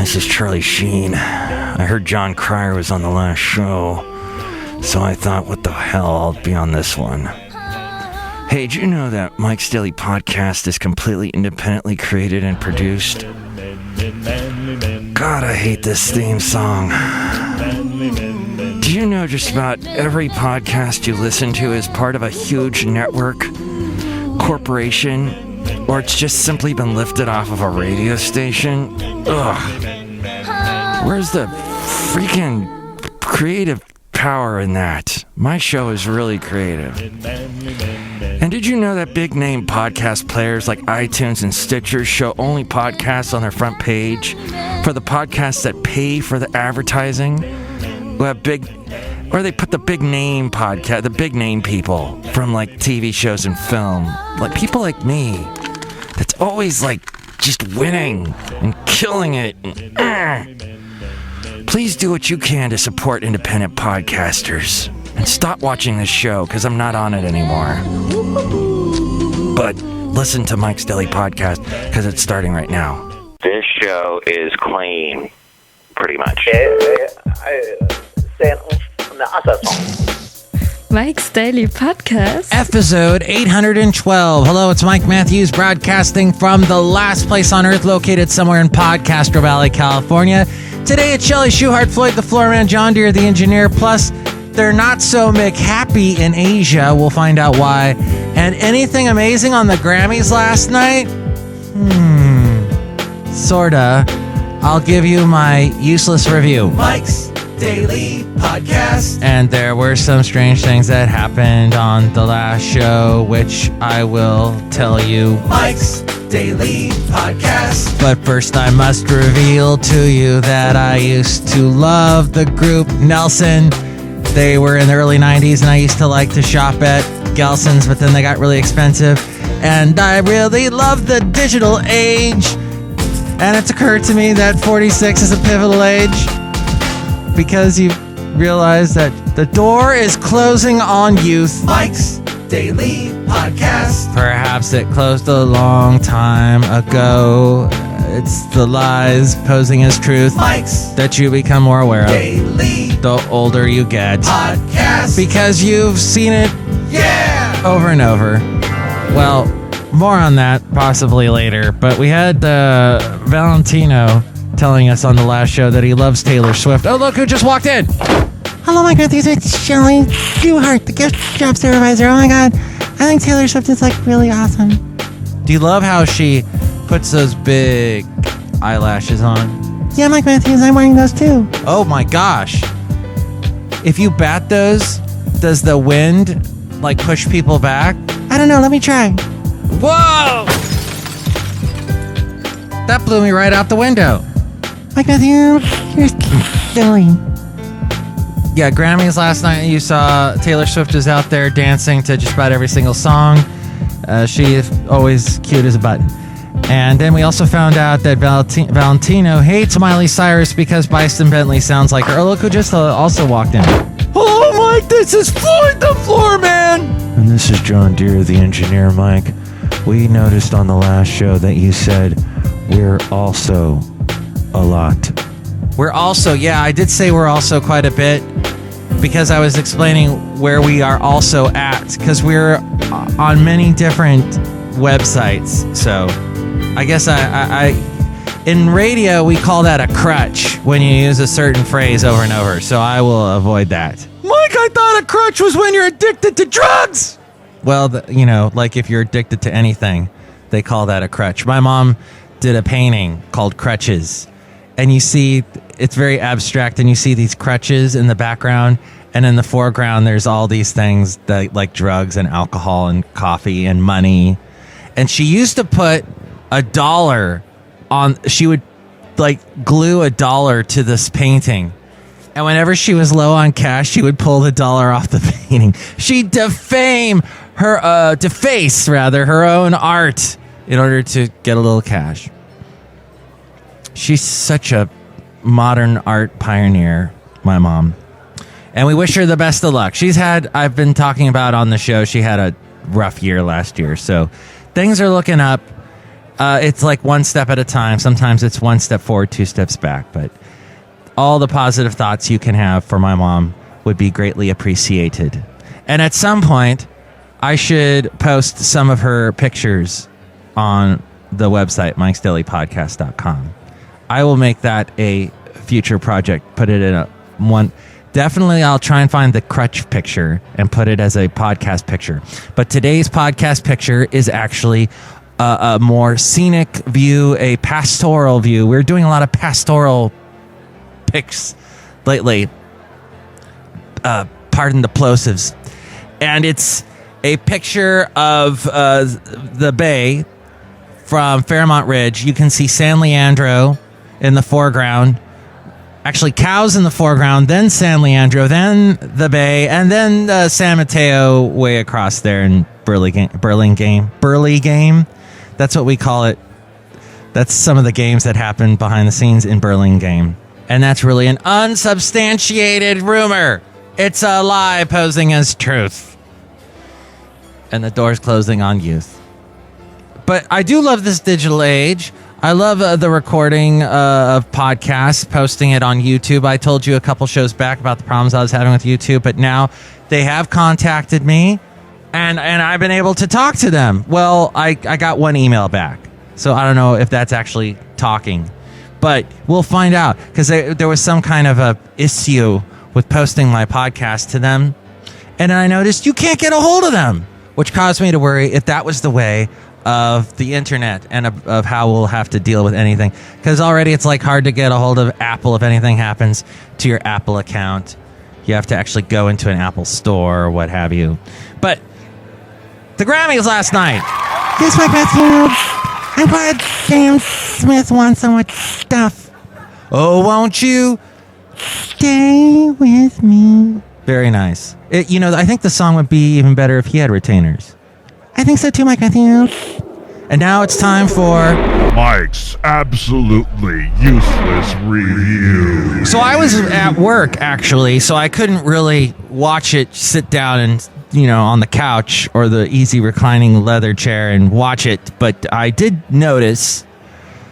This is Chely Sheen. I heard John Cryer was on the last show, so I thought, what the hell, I'll be on this one. Hey, did you know that Mike's Daily Podcast is completely independently created and produced? God, I hate this theme song. Do you know just about every podcast you listen to is part of a huge network, corporation, or it's just simply been lifted off of a radio station? Ugh. Where's the freaking creative power in that? My show is really creative. And did you know that big name podcast players like iTunes and Stitcher show only podcasts on their front page for the podcasts that pay for the advertising? Or they put the big name podcast, the big name people from like TV shows and film, like people like me, that's always like just winning and killing it. Please do what you can to support independent podcasters and stop watching this show because I'm not on it anymore. But listen to Mike's Daily Podcast because it's starting right now. This show is clean, pretty much. Mike's Daily Podcast. Episode 812. Hello, it's Mike Matthews broadcasting from the last place on earth located somewhere in Podcastro Valley, California. Today it's Chely Shoehart, Floyd the Floorman, John Deere the engineer, plus they're not so McHappy in Asia. We'll find out why. And anything amazing on the Grammys last night? Sorta. I'll give you my useless review. Mike's Daily Podcast. And there were some strange things that happened on the last show, which I will tell you. Mike's Daily Podcast. But first I must reveal to you that I used to love the group Nelson. They were in the early 90s and I used to like to shop at Gelson's, but then they got really expensive. And I really love the digital age. And it's occurred to me that 46 is a pivotal age because you realize that the door is closing on youth. Mike's Daily Podcast. Perhaps it closed a long time ago. It's the lies posing as truth. Mike's that you become more aware of. Daily. The older you get. Podcast. Because you've seen it over and over. Well, more on that possibly later. But we had Valentino telling us on the last show that he loves Taylor Swift. Oh, look who just walked in. Hello, my God. It's Chely Shoehart, the gift shop supervisor. Oh, my God. I think Taylor Swift is, like, really awesome. Do you love how she puts those big eyelashes on? Yeah, Mike Matthews, I'm wearing those, too. Oh, my gosh. If you bat those, does the wind, like, push people back? I don't know. Let me try. Whoa! That blew me right out the window. Mike Matthews, you're silly. Yeah, Grammys last night, you saw Taylor Swift is out there dancing to just about every single song. She is always cute as a button. And then we also found out that Valentino hates Miley Cyrus because Bison Bentley sounds like her. Oh, look who just also walked in. Hello, Mike, this is Floyd the Floorman! And this is John Deere, the engineer, Mike. We noticed on the last show that you said we're also a lot. We're also, yeah, I did say we're also quite a bit because I was explaining where we are also at because we're on many different websites. So I guess I in radio, we call that a crutch when you use a certain phrase over and over. So I will avoid that. Mike, I thought a crutch was when you're addicted to drugs. Well, like if you're addicted to anything, they call that a crutch. My mom did a painting called Crutches. And you see, it's very abstract, and you see these crutches in the background, and in the foreground, there's all these things that like drugs and alcohol and coffee and money. And she used to put $1 on, she would like glue $1 to this painting. And whenever she was low on cash, she would pull the $1 off the painting. She'd deface her own art in order to get a little cash. She's such a modern art pioneer, my mom. And we wish her the best of luck. I've been talking about on the show, she had a rough year last year. So things are looking up. It's like one step at a time. Sometimes it's one step forward, two steps back. But all the positive thoughts you can have for my mom would be greatly appreciated. And at some point, I should post some of her pictures on the website, mikesdailypodcast.com. I will make that a future project. Put it in a one. Definitely, I'll try and find the crutch picture and put it as a podcast picture. But today's podcast picture is actually a more scenic view, a pastoral view. We're doing a lot of pastoral pics lately. Pardon the plosives. And it's a picture of the bay from Fairmont Ridge. You can see San Leandro in the foreground. Actually, cows in the foreground, then San Leandro, then the bay, and then San Mateo way across there in Burlingame. That's what we call it. That's some of the games that happen behind the scenes in Burlingame. And that's really an unsubstantiated rumor. It's a lie posing as truth. And the door's closing on youth. But I do love this digital age. I love the recording of podcasts, posting it on YouTube. I told you a couple shows back about the problems I was having with YouTube, but now they have contacted me, and I've been able to talk to them. Well, I got one email back, so I don't know if that's actually talking, but we'll find out, because there was some kind of a issue with posting my podcast to them, and I noticed you can't get a hold of them, which caused me to worry if that was the way of the internet and of how we'll have to deal with anything, because already it's like hard to get a hold of Apple if anything happens to your Apple account. You have to actually go into an Apple store or what have you. But the Grammys last night. Yes, Mike Matthew. I'm glad James Smith won so much stuff. Oh, won't you Stay with me? Very nice. I think the song would be even better if he had retainers. I think so too, Mike Matthew. And now it's time for Mike's absolutely useless review. So I was at work, actually, so I couldn't really watch it, sit down and, on the couch or the easy reclining leather chair and watch it. But I did notice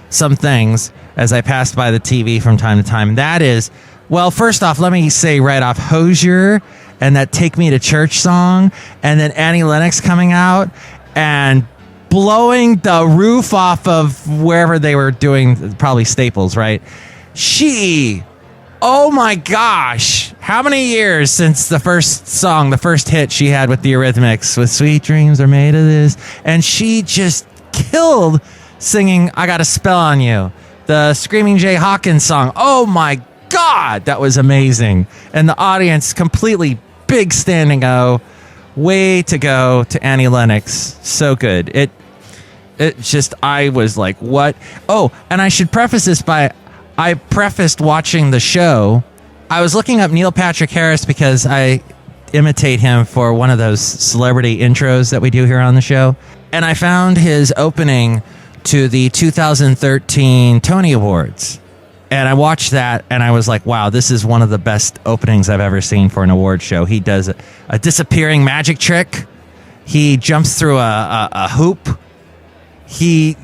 some things as I passed by the TV from time to time. That is, well, first off, let me say right off, Hozier and that Take Me to Church song, and then Annie Lennox coming out and blowing the roof off of wherever they were doing, probably Staples, right? Oh my gosh, how many years since the first song, the first hit she had with the Eurythmics, with Sweet Dreams Are Made of This, and she just killed singing I Got a Spell on You, the Screaming Jay Hawkins song. Oh my God, that was amazing. And the audience completely big standing O. Way to go to Annie Lennox. So good. It just, I was like, what? Oh, and I should preface this by, I prefaced watching the show. I was looking up Neil Patrick Harris because I imitate him for one of those celebrity intros that we do here on the show. And I found his opening to the 2013 Tony Awards. And I watched that, and I was like, wow, this is one of the best openings I've ever seen for an award show. He does a disappearing magic trick. He jumps through a hoop. He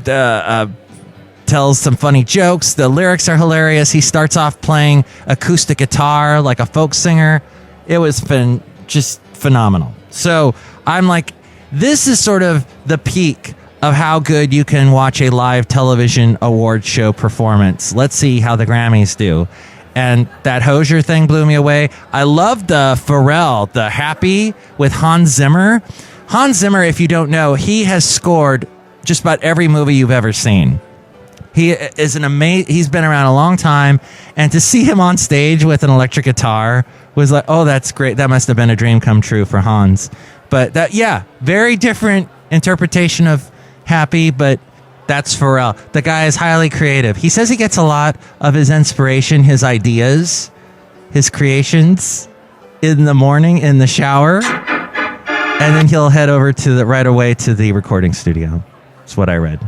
tells some funny jokes. The lyrics are hilarious. He starts off playing acoustic guitar like a folk singer. It was just phenomenal. So I'm like, this is sort of the peak of how good you can watch a live television award show performance. Let's see how the Grammys do. And that Hozier thing blew me away. I loved the Pharrell, the Happy with Hans Zimmer. Hans Zimmer, if you don't know, he has scored just about every movie you've ever seen. He is he's been around a long time, and to see him on stage with an electric guitar was like, oh, that's great. That must have been a dream come true for Hans. But very different interpretation of Happy, but that's Pharrell. The guy is highly creative. He says he gets a lot of his inspiration, his ideas, his creations in the morning in the shower, and then he'll head over right away to the recording studio. That's what I read.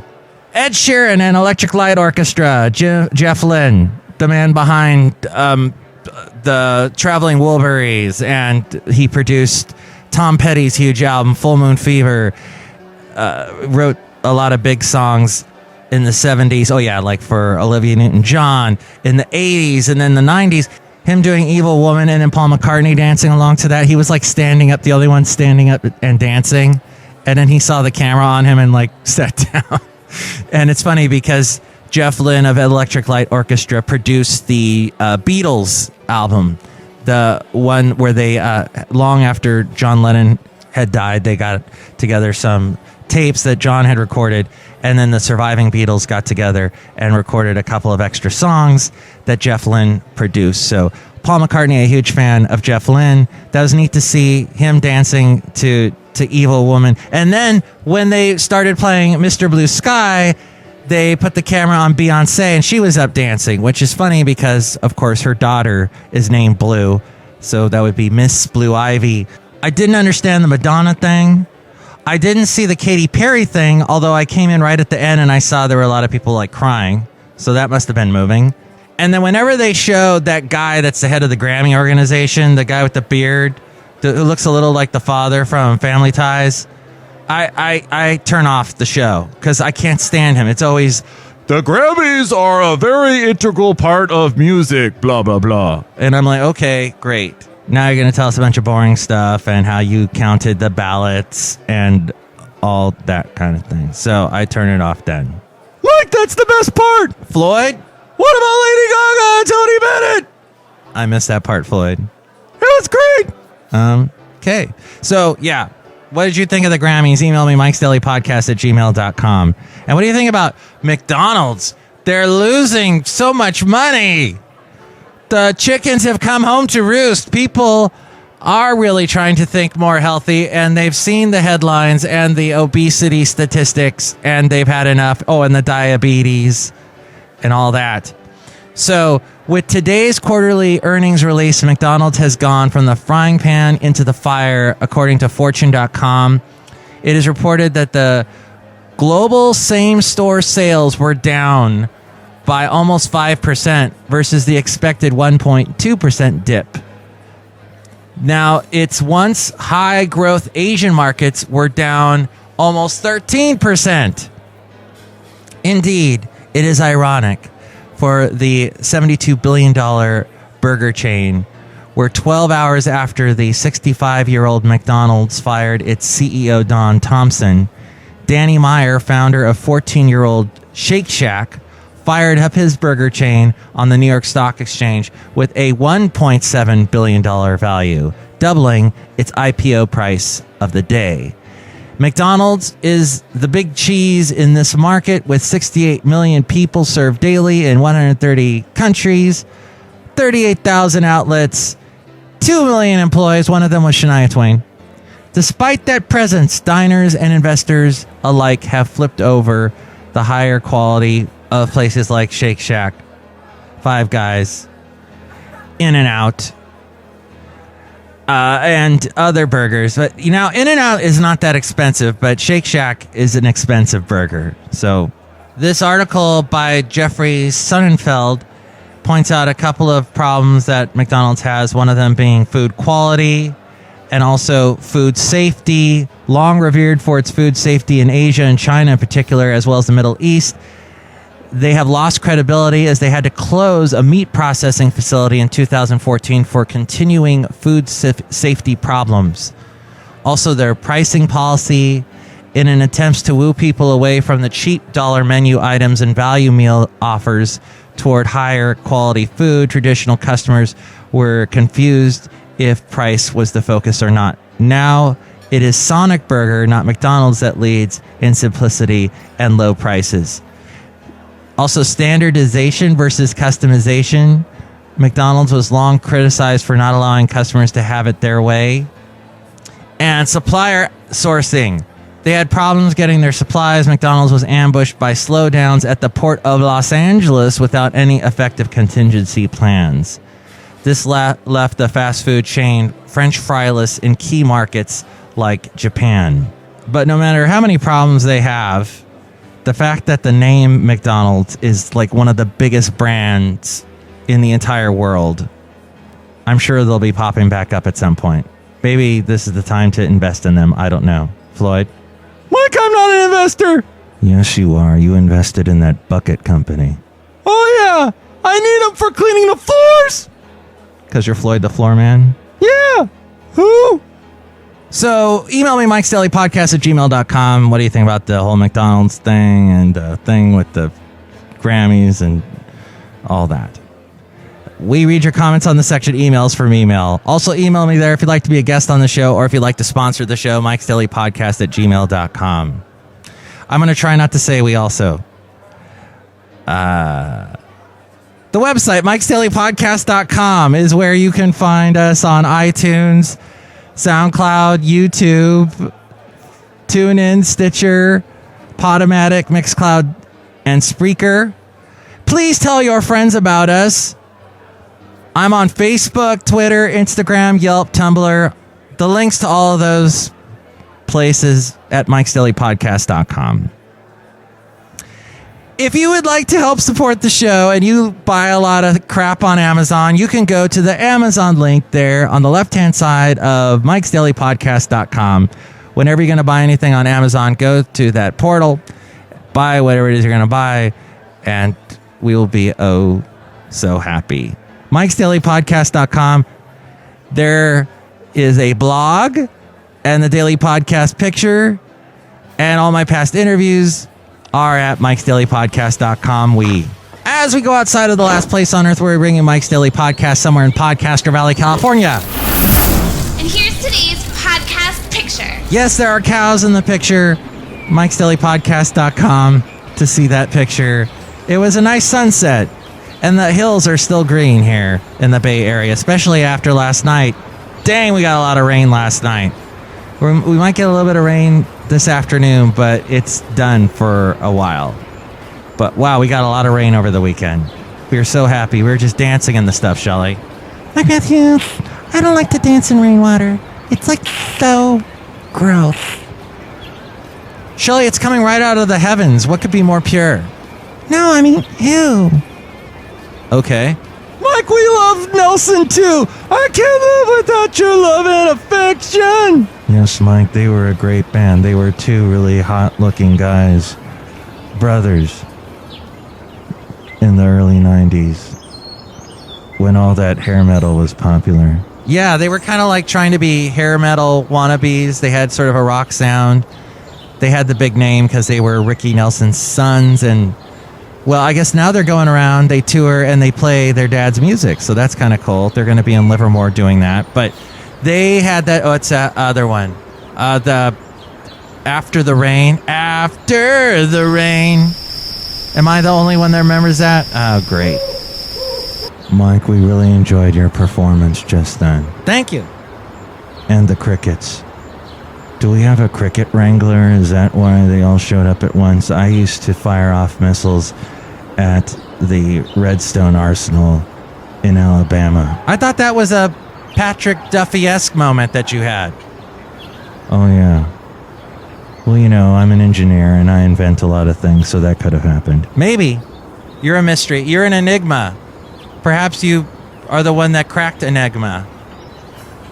Ed Sheeran and Electric Light Orchestra, Jeff Lynne, the man behind the Traveling Wilburys, and he produced Tom Petty's huge album, Full Moon Fever, wrote a lot of big songs in the 70s. Oh, yeah, like for Olivia Newton-John in the 80s and then the 90s. Him doing Evil Woman and then Paul McCartney dancing along to that. He was like standing up, the only one standing up and dancing. And then he saw the camera on him and like sat down. And it's funny because Jeff Lynne of Electric Light Orchestra produced the Beatles album. The one where they, long after John Lennon had died, they got together some tapes that John had recorded, and then the surviving Beatles got together and recorded a couple of extra songs that Jeff Lynne produced. So Paul McCartney, a huge fan of Jeff Lynne. That was neat to see him dancing to Evil Woman. And then when they started playing Mr. Blue Sky, they put the camera on Beyonce and she was up dancing, which is funny because, of course, her daughter is named Blue. So that would be Miss Blue Ivy. I didn't understand the Madonna thing. I didn't see the Katy Perry thing, although I came in right at the end and I saw there were a lot of people like crying. So that must have been moving. And then whenever they showed that guy that's the head of the Grammy organization, the guy with the beard, who looks a little like the father from Family Ties, I turn off the show because I can't stand him. It's always, the Grammys are a very integral part of music, blah, blah, blah. And I'm like, okay, great. Now you're going to tell us a bunch of boring stuff and how you counted the ballots and all that kind of thing. So I turn it off then. Like, that's the best part. Floyd, what about Lady Gaga and Tony Bennett? I missed that part, Floyd. It was great. Okay. So, yeah. What did you think of the Grammys? Email me, mikesdailypodcast@gmail.com. And what do you think about McDonald's? They're losing so much money. The chickens have come home to roost. People are really trying to think more healthy, and they've seen the headlines and the obesity statistics, and they've had enough. Oh, and the diabetes and all that. So with today's quarterly earnings release, McDonald's has gone from the frying pan into the fire, according to Fortune.com. It is reported that the global same-store sales were down by almost 5% versus the expected 1.2% dip. Now, its once high-growth Asian markets were down almost 13%. Indeed, it is ironic for the $72 billion burger chain, where 12 hours after the 65-year-old McDonald's fired its CEO, Don Thompson, Danny Meyer, founder of 14-year-old Shake Shack, fired up his burger chain on the New York Stock Exchange with a $1.7 billion value, doubling its IPO price of the day. McDonald's is the big cheese in this market, with 68 million people served daily in 130 countries, 38,000 outlets, 2 million employees. One of them was Shania Twain. Despite that presence, diners and investors alike have flipped over the higher quality of places like Shake Shack, Five Guys, In-N-Out, and other burgers. But, you know, In-N-Out is not that expensive, but Shake Shack is an expensive burger. So this article by Jeffrey Sonnenfeld points out a couple of problems that McDonald's has, one of them being food quality and also food safety. Long revered for its food safety in Asia and China in particular, as well as the Middle East, they have lost credibility as they had to close a meat processing facility in 2014 for continuing food safety problems. Also, their pricing policy, in an attempt to woo people away from the cheap dollar menu items and value meal offers toward higher quality food, traditional customers were confused if price was the focus or not. Now, it is Sonic Burger, not McDonald's, that leads in simplicity and low prices. Also, standardization versus customization. McDonald's was long criticized for not allowing customers to have it their way. And supplier sourcing. They had problems getting their supplies. McDonald's was ambushed by slowdowns at the port of Los Angeles without any effective contingency plans. This left the fast food chain French fryless in key markets like Japan. But no matter how many problems they have, the fact that the name McDonald's is like one of the biggest brands in the entire world, I'm sure they'll be popping back up at some point. Maybe this is the time to invest in them. I don't know. Floyd? Mike, I'm not an investor. Yes, you are. You invested in that bucket company. Oh, yeah. I need them for cleaning the floors. Because you're Floyd the Floorman? Yeah. Who? So, email me, mikesdailypodcast@gmail.com. What do you think about the whole McDonald's thing and the thing with the Grammys and all that? We read your comments on the section emails from email. Also, email me there if you'd like to be a guest on the show or if you'd like to sponsor the show, mikesdailypodcast@gmail.com. I'm going to try not to say we also. The website, mikesdailypodcast.com, is where you can find us on iTunes, SoundCloud, YouTube, TuneIn, Stitcher, Podomatic, Mixcloud, and Spreaker. Please tell your friends about us. I'm on Facebook, Twitter, Instagram, Yelp, Tumblr. The links to all of those places at mikesdailypodcast.com. If you would like to help support the show and you buy a lot of crap on Amazon, you can go to the Amazon link there on the left-hand side of mikesdailypodcast.com. Whenever you're going to buy anything on Amazon, go to that portal, buy whatever it is you're going to buy, and we will be oh so happy. mikesdailypodcast.com. There is a blog and the daily podcast picture, and all my past interviews are at mikesdailypodcast.com. As we go outside of the last place on earth where we bring you Mike's Daily Podcast somewhere in Podcaster Valley, California. And here's today's podcast picture. Yes, there are cows in the picture. mikesdailypodcast.com to see that picture. It was a nice sunset, and the hills are still green here in the Bay Area, especially after last night. Dang, we got a lot of rain last night. We might get a little bit of rain this afternoon, but it's done for a while. But wow, we got a lot of rain over the weekend. We were so happy. We were just dancing in the stuff, Chely. Matthew, I don't like to dance in rainwater. It's like so gross. Chely, it's coming right out of the heavens. What could be more pure? No, I mean, ew. Okay. Mike, we love Nelson too. I can't live without your love and affection. Yes, Mike, they were a great band. They were two really hot-looking guys, brothers, in the early 90s, when all that hair metal was popular. Yeah, they were kind of like trying to be hair metal wannabes. They had sort of a rock sound. They had the big name because they were Ricky Nelson's sons, and well, I guess now they're going around, they tour, and they play their dad's music, so that's kind of cool. They're going to be in Livermore doing that, but they had that, it's that other one. The After the Rain. After the Rain. Am I the only one that remembers that? Oh, great. Mike, we really enjoyed your performance just then. Thank you. And the crickets. Do we have a cricket wrangler? Is that why they all showed up at once? I used to fire off missiles at the Redstone Arsenal in Alabama. I thought that was a Patrick Duffy-esque moment that you had. Oh, yeah. Well, you know, I'm an engineer and I invent a lot of things, so that could have happened. Maybe. You're a mystery. You're an enigma. Perhaps you are the one that cracked Enigma.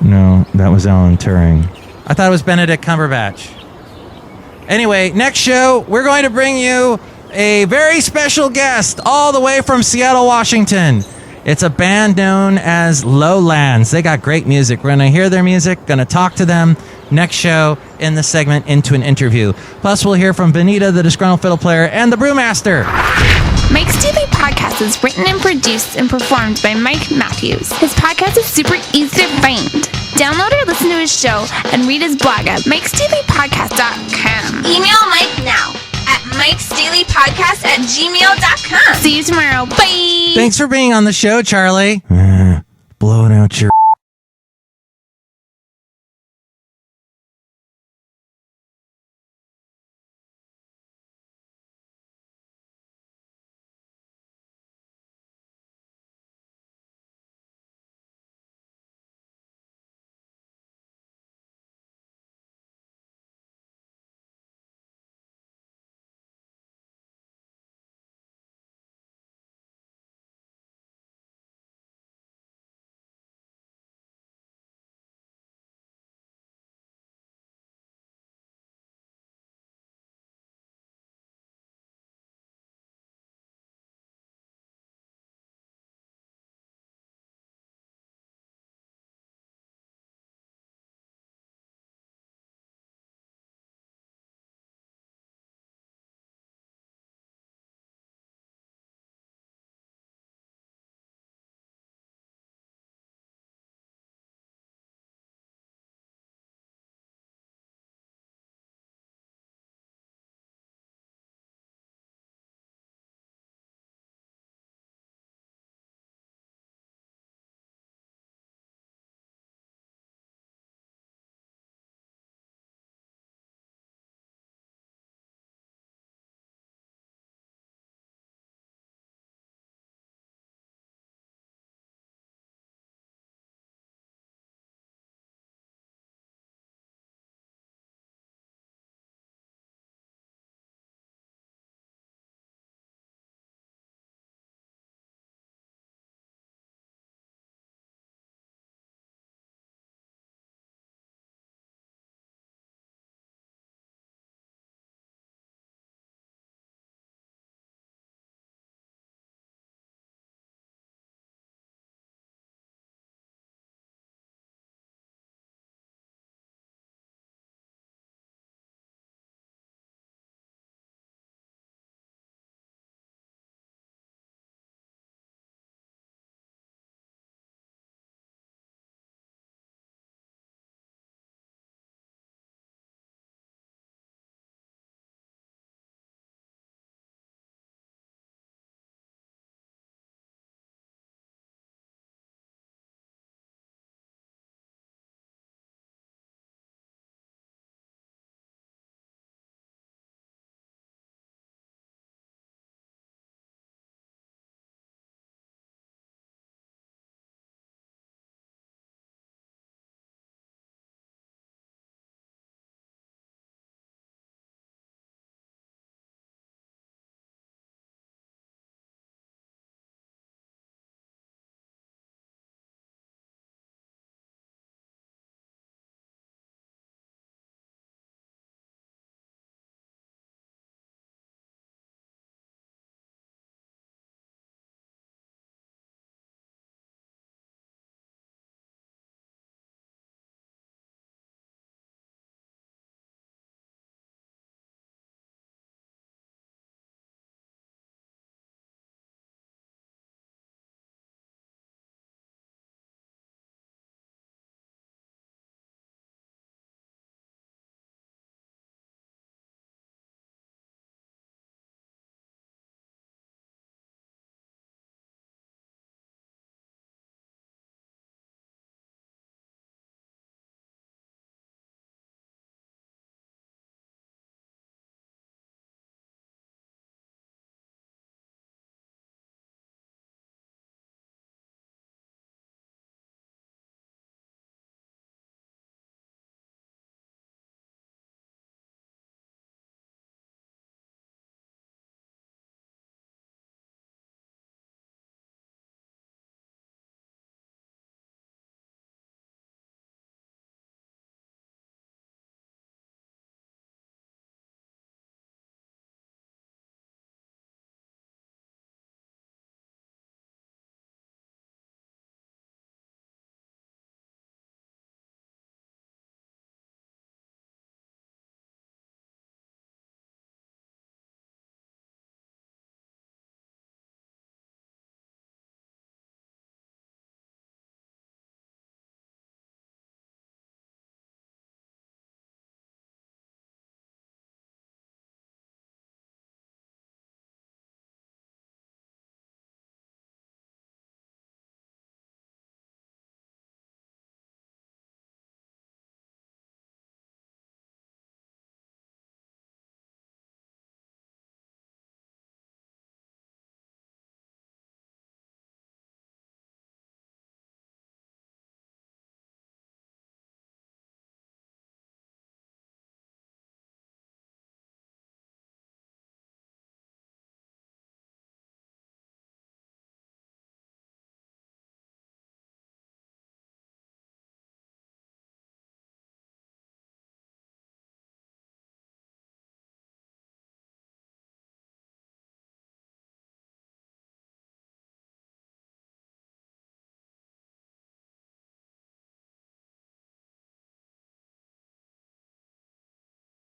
No, that was Alan Turing. I thought it was Benedict Cumberbatch. Anyway, next show, we're going to bring you a very special guest all the way from Seattle, Washington. It's a band known as LOWLANDS. They got great music. We're going to hear their music, going to talk to them next show in the segment Into an Interview. Plus, we'll hear from Benita, the Disgruntled Fiddle Player, and the Brewmaster. Mike's Daily Podcast is written and produced and performed by Mike Matthews. His podcast is super easy to find. Download or listen to his show and read his blog at mikesdailypodcast.com. Email Mike now at mikesdailypodcast@gmail.com. See you tomorrow. Bye. Thanks for being on the show, Charlie. Blowing out your